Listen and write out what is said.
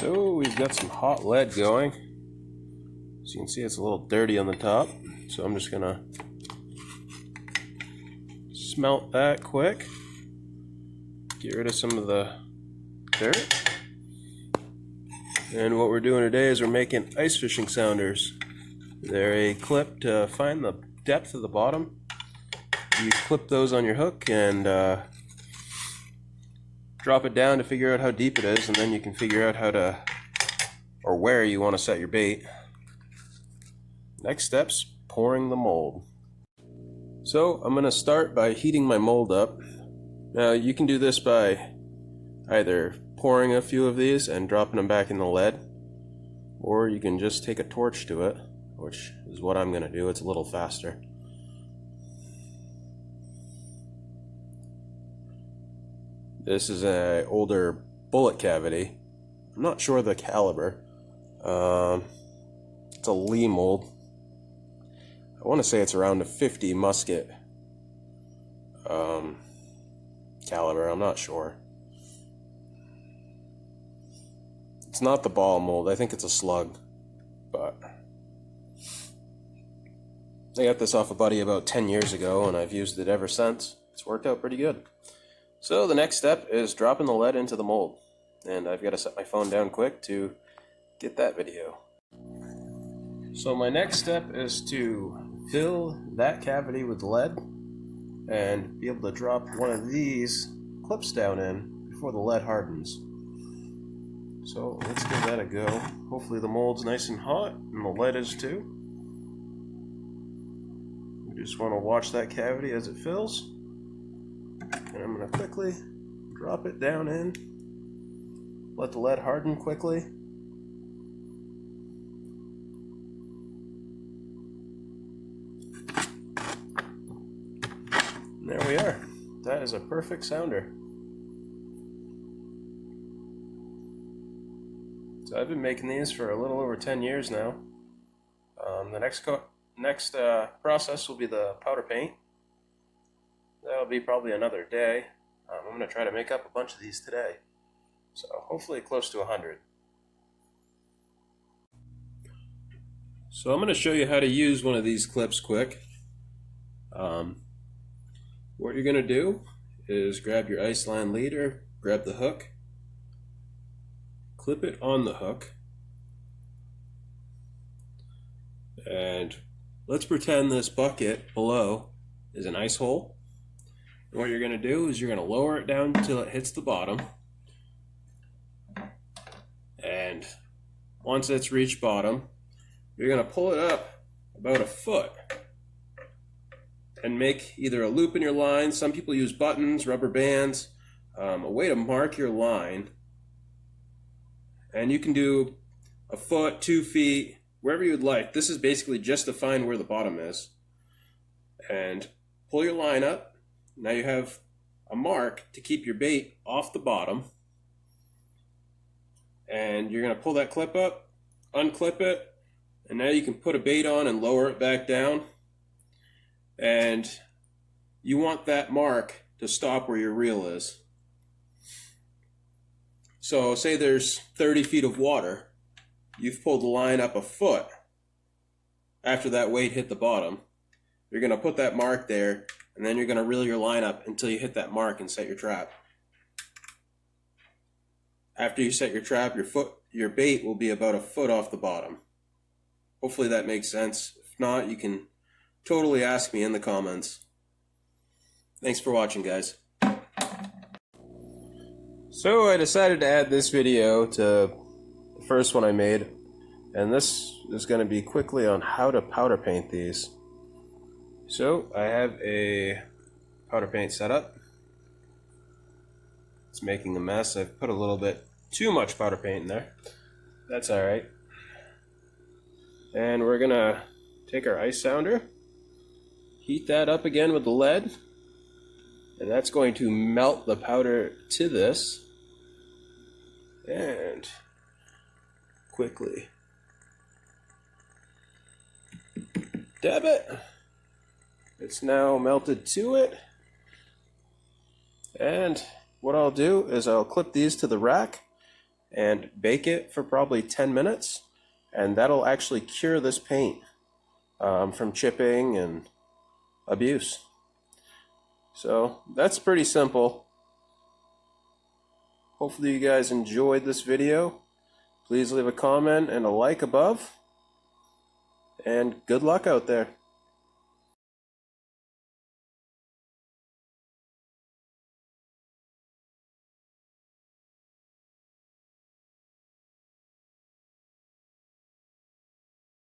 So we've got some hot lead going. As you can see, it's a little dirty on the top, so I'm just gonna smelt that quick, get rid of some of the dirt. And what we're doing today is we're making ice fishing sounders. They're a clip to find the depth of the bottom. You clip those on your hook and drop it down to figure out how deep it is, and then you can figure out how to, or where you want to set your bait. Next step's pouring the mold. So I'm going to start by heating my mold up. Now you can do this by either pouring a few of these and dropping them back in the lead, or you can just take a torch to it, which is what I'm going to do. It's a little faster. This is an older bullet cavity. I'm not sure the caliber. It's a Lee mold. I want to say it's around a 50 musket caliber. I'm not sure. It's not the ball mold. I think it's a slug. But I got this off a buddy about 10 years ago, and I've used it ever since. It's worked out pretty good. So the next step is dropping the lead into the mold. And I've got to set my phone down quick to get that video. So my next step is to fill that cavity with lead and be able to drop one of these clips down in before the lead hardens. So let's give that a go. Hopefully the mold's nice and hot and the lead is too. We just want to watch that cavity as it fills. And I'm going to quickly drop it down in. Let the lead harden quickly. And there we are. That is a perfect sounder. So I've been making these for a little over 10 years now. The next process will be the powder paint. That'll be probably another day. I'm going to try to make up a bunch of these today. So hopefully close to 100. So I'm going to show you how to use one of these clips quick. What you're going to do is grab your ice line leader, grab the hook, clip it on the hook, and let's pretend this bucket below is an ice hole. And what you're going to do is you're going to lower it down until it hits the bottom, and once it's reached bottom, you're going to pull it up about a foot and make either a loop in your line. Some people use buttons, rubber bands, a way to mark your line. And you can do a foot, 2 feet, wherever you would like. This is basically just to find where the bottom is. And pull your line up. Now you have a mark to keep your bait off the bottom. And you're going to pull that clip up, unclip it, and now you can put a bait on and lower it back down. And you want that mark to stop where your reel is. So say there's 30 feet of water. You've pulled the line up a foot after that weight hit the bottom. You're going to put that mark there, and then you're going to reel your line up until you hit that mark and set your trap. After you set your trap, your bait will be about a foot off the bottom. Hopefully that makes sense. If not, you can totally ask me in the comments. Thanks for watching, guys. So I decided to add this video to the first one I made, and this is going to be quickly on how to powder paint these. So I have a powder paint setup. It's making a mess. I've put a little bit too much powder paint in there. That's alright. And we're going to take our ice sounder, heat that up again with the lead, and that's going to melt the powder to this. And quickly dab it. It's now melted to it. And what I'll do is I'll clip these to the rack and bake it for probably 10 minutes, and that'll actually cure this paint from chipping and abuse. So that's pretty simple. Hopefully you guys enjoyed this video. Please leave a comment and a like above, and good luck out there.